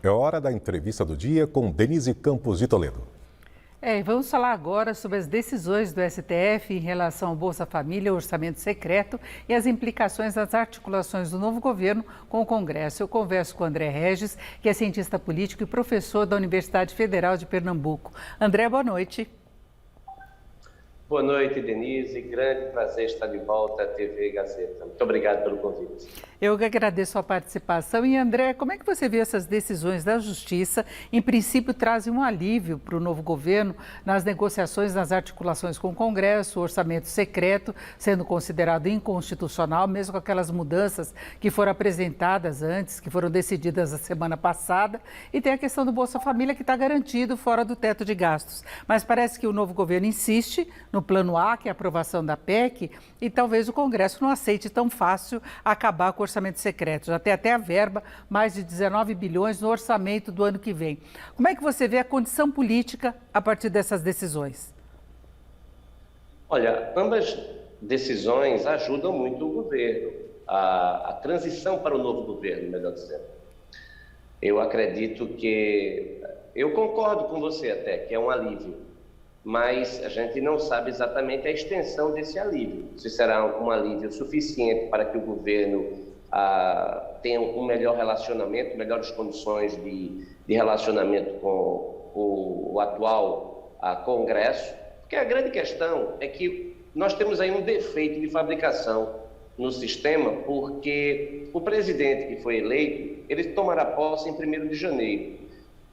É hora da entrevista do dia com Denise Campos de Toledo. E vamos falar agora sobre as decisões do STF em relação ao Bolsa Família, orçamento secreto e as implicações das articulações do novo governo com o Congresso. Eu converso com o André Regis, que é cientista político e professor da Universidade Federal de Pernambuco. André, boa noite. Boa noite, Denise. Grande prazer estar de volta à TV Gazeta. Muito obrigado pelo convite. Eu que agradeço a participação. E, André, como é que você vê essas decisões da Justiça? Em princípio, trazem um alívio para o novo governo nas negociações, nas articulações com o Congresso, o orçamento secreto sendo considerado inconstitucional, mesmo com aquelas mudanças que foram apresentadas antes, que foram decididas a semana passada. E tem a questão do Bolsa Família, que está garantido fora do teto de gastos. Mas parece que o novo governo insiste no plano A, que é a aprovação da PEC, e talvez o Congresso não aceite tão fácil acabar com o orçamento secreto. Já tem até a verba, mais de 19 bilhões no orçamento do ano que vem. Como é que você vê a condição política a partir dessas decisões? Olha, ambas decisões ajudam muito o governo, a transição para o novo governo, melhor dizendo. Eu acredito que, eu concordo com você até, que é um alívio. Mas a gente não sabe exatamente a extensão desse alívio. Se será um alívio suficiente para que o governo tenha um melhor relacionamento, melhores condições de relacionamento com o atual Congresso. Porque a grande questão é que nós temos aí um defeito de fabricação no sistema, porque o presidente que foi eleito, ele tomará posse em 1º de janeiro.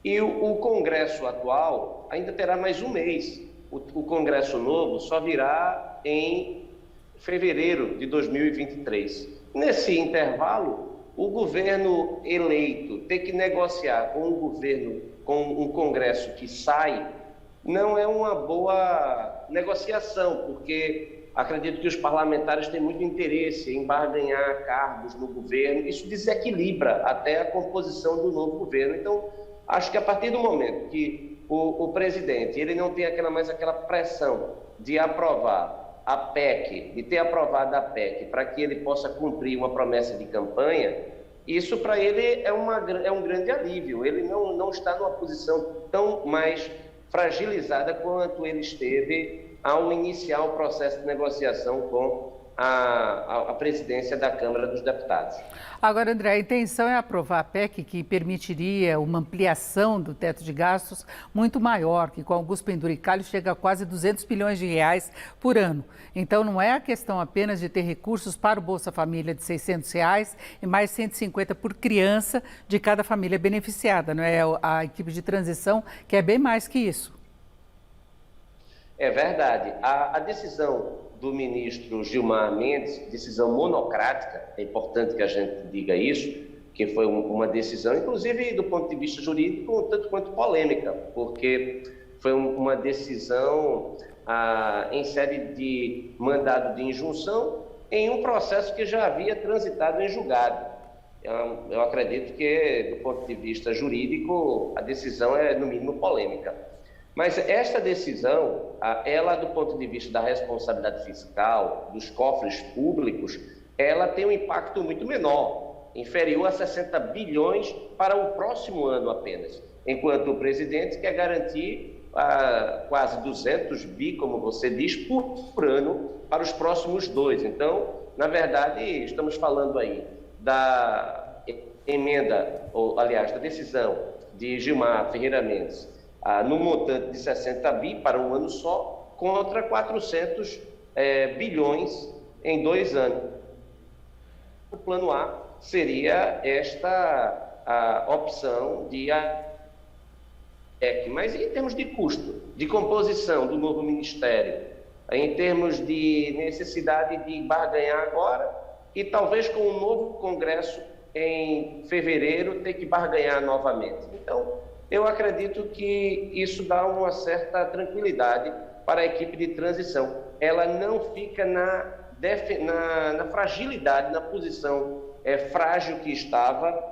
E o Congresso atual ainda terá mais um mês. O Congresso novo só virá em fevereiro de 2023. Nesse intervalo, o governo eleito ter que negociar com com um Congresso que sai, não é uma boa negociação, porque acredito que os parlamentares têm muito interesse em barganhar cargos no governo. Isso desequilibra até a composição do novo governo. Então, acho que a partir do momento que o presidente ele não tem mais aquela pressão de aprovar a PEC, de ter aprovado a PEC para que ele possa cumprir uma promessa de campanha, isso para ele é um grande alívio. Ele não está numa posição tão mais fragilizada quanto ele esteve ao iniciar o processo de negociação com a presidência da Câmara dos Deputados. Agora, André, a intenção é aprovar a PEC que permitiria uma ampliação do teto de gastos muito maior, que com alguns penduricalhos chega a quase 200 bilhões de reais por ano. Então, não é a questão apenas de ter recursos para o Bolsa Família de R$600 e mais 150 por criança de cada família beneficiada, não é? A equipe de transição quer bem mais que isso. É verdade. A decisão do ministro Gilmar Mendes, decisão monocrática, é importante que a gente diga isso, que foi uma decisão, inclusive do ponto de vista jurídico, um tanto quanto polêmica, porque foi uma decisão em sede de mandado de injunção em um processo que já havia transitado em julgado. Eu acredito que, do ponto de vista jurídico, a decisão é, no mínimo, polêmica. Mas esta decisão, ela, do ponto de vista da responsabilidade fiscal, dos cofres públicos, ela tem um impacto muito menor, inferior a 60 bilhões para o próximo ano apenas, enquanto o presidente quer garantir quase 200 bi, como você diz, por ano para os próximos 2. Então, na verdade, estamos falando aí da emenda, ou aliás, da decisão de Gilmar Ferreira Mendes, no montante de 60 bi para um ano só, contra 400 bilhões em 2 anos. O plano A seria esta opção de PEC, mas em termos de custo, de composição do novo ministério, em termos de necessidade de barganhar agora e talvez com o novo Congresso em fevereiro ter que barganhar novamente. Então, eu acredito que isso dá uma certa tranquilidade para a equipe de transição. Ela não fica na fragilidade, na posição frágil que estava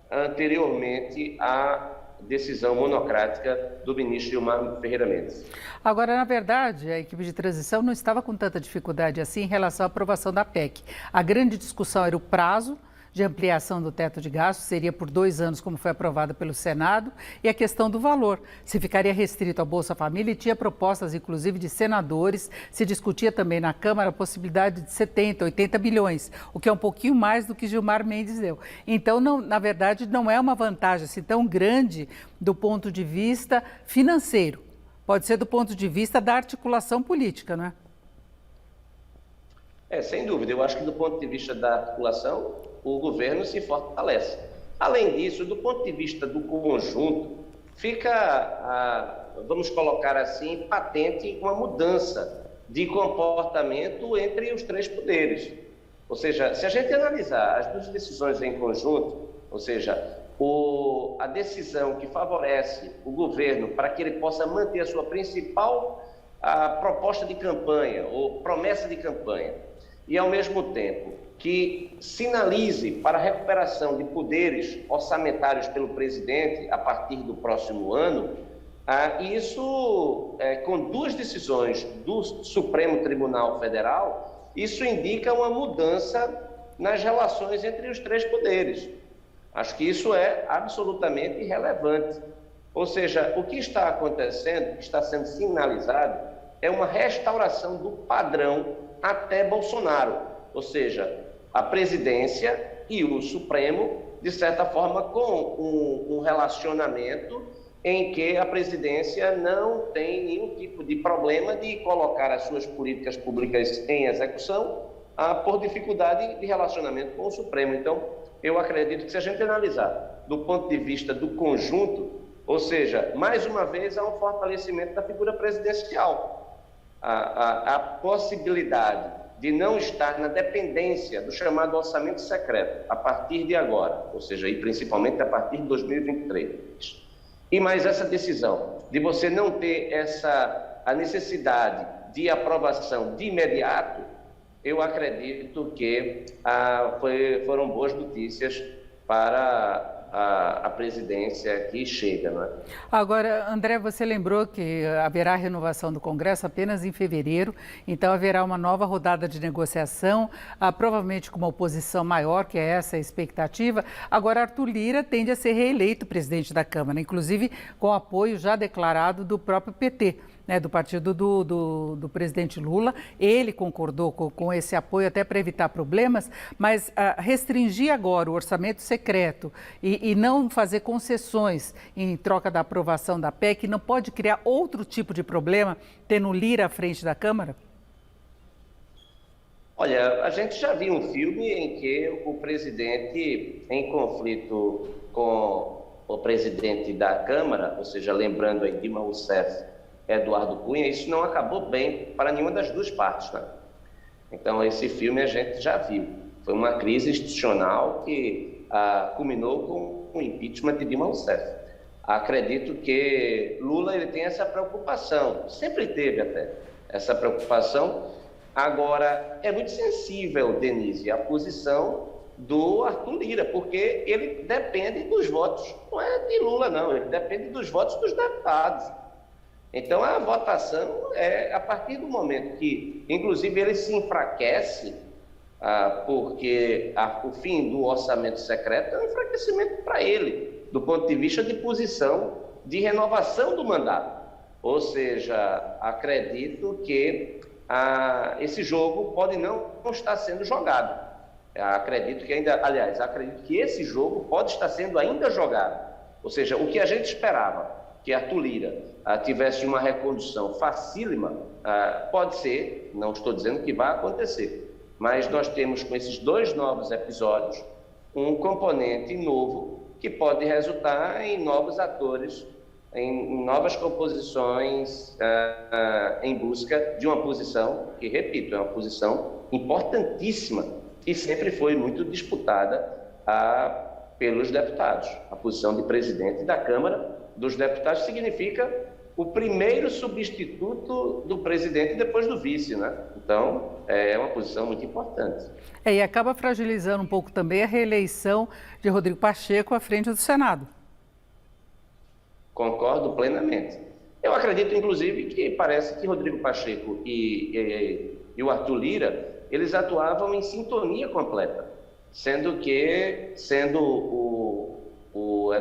anteriormente à decisão monocrática do ministro Gilmar Ferreira Mendes. Agora, na verdade, a equipe de transição não estava com tanta dificuldade assim em relação à aprovação da PEC. A grande discussão era o prazo de ampliação do teto de gastos, seria por 2 anos, como foi aprovada pelo Senado, e a questão do valor, se ficaria restrito ao Bolsa Família, e tinha propostas, inclusive, de senadores, se discutia também na Câmara a possibilidade de 70, 80 bilhões, o que é um pouquinho mais do que Gilmar Mendes deu. Então, não, na verdade, não é uma vantagem assim, tão grande do ponto de vista financeiro, pode ser do ponto de vista da articulação política, não é? Sem dúvida. Eu acho que do ponto de vista da articulação, o governo se fortalece. Além disso, do ponto de vista do conjunto, fica, vamos colocar assim, patente uma mudança de comportamento entre os 3 poderes. Ou seja, se a gente analisar as 2 decisões em conjunto, ou seja, a decisão que favorece o governo para que ele possa manter a sua principal proposta de campanha ou promessa de campanha, e, ao mesmo tempo, que sinalize para a recuperação de poderes orçamentários pelo presidente a partir do próximo ano, isso, com 2 decisões do Supremo Tribunal Federal, isso indica uma mudança nas relações entre os 3 poderes. Acho que isso é absolutamente relevante. Ou seja, o que está acontecendo, que está sendo sinalizado, é uma restauração do padrão até Bolsonaro, ou seja, a presidência e o Supremo, de certa forma, com um relacionamento em que a presidência não tem nenhum tipo de problema de colocar as suas políticas públicas em execução por dificuldade de relacionamento com o Supremo. Então, eu acredito que se a gente analisar do ponto de vista do conjunto, ou seja, mais uma vez há um fortalecimento da figura presidencial. A possibilidade de não estar na dependência do chamado orçamento secreto a partir de agora, ou seja, e principalmente a partir de 2023. E mais essa decisão de você não ter a necessidade de aprovação de imediato, eu acredito que foram boas notícias para a presidência que chega, não é? Agora, André, você lembrou que haverá renovação do Congresso apenas em fevereiro, então haverá uma nova rodada de negociação, provavelmente com uma oposição maior, que é essa a expectativa. Agora, Arthur Lira tende a ser reeleito presidente da Câmara, inclusive com apoio já declarado do próprio PT. Do partido do presidente Lula. Ele concordou com esse apoio até para evitar problemas, mas restringir agora o orçamento secreto e não fazer concessões em troca da aprovação da PEC não pode criar outro tipo de problema, tendo Lira à frente da Câmara? Olha, a gente já viu um filme em que o presidente, em conflito com o presidente da Câmara, ou seja, lembrando aí Dilma Rousseff, Eduardo Cunha, isso não acabou bem para nenhuma das 2 partes, né? Então, esse filme a gente já viu. Foi uma crise institucional que culminou com o impeachment de Dilma Rousseff. Acredito que Lula ele tem essa preocupação, sempre teve até essa preocupação. Agora, é muito sensível, Denise, a posição do Arthur Lira, porque ele depende dos votos, não é de Lula, não, ele depende dos votos dos deputados. Então, a votação é a partir do momento que, inclusive, ele se enfraquece, porque o fim do orçamento secreto é um enfraquecimento para ele, do ponto de vista de posição de renovação do mandato. Ou seja, acredito que esse jogo pode não estar sendo jogado. Acredito que esse jogo pode estar sendo ainda jogado. Ou seja, o que a gente esperava, que Arthur Lira tivesse uma recondução facílima, pode ser, não estou dizendo que vai acontecer, mas nós temos com esses 2 novos episódios um componente novo que pode resultar em novos atores, em novas composições, em busca de uma posição que, repito, é uma posição importantíssima e sempre foi muito disputada pelos deputados. A posição de presidente da Câmara dos Deputados significa o primeiro substituto do presidente depois do vice, né? Então, é uma posição muito importante. E acaba fragilizando um pouco também a reeleição de Rodrigo Pacheco à frente do Senado. Concordo plenamente. Eu acredito, inclusive, que parece que Rodrigo Pacheco e o Arthur Lira, eles atuavam em sintonia completa. sendo o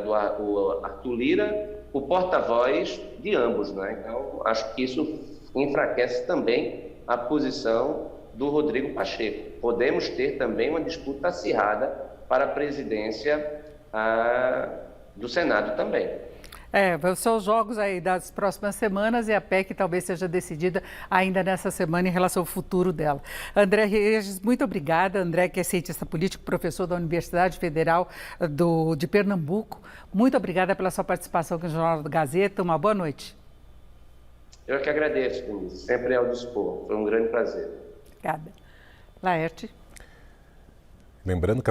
Arthur Lira o porta-voz de ambos, né? Então, acho que isso enfraquece também a posição do Rodrigo Pacheco. Podemos ter também uma disputa acirrada para a presidência do Senado também. São os jogos aí das próximas semanas e a PEC talvez seja decidida ainda nessa semana em relação ao futuro dela. André Regis, muito obrigada. André, que é cientista político, professor da Universidade Federal de Pernambuco. Muito obrigada pela sua participação aqui no Jornal da Gazeta. Uma boa noite. Eu que agradeço, Denise. Sempre ao dispor. Foi um grande prazer. Obrigada. Laerte. Lembrando que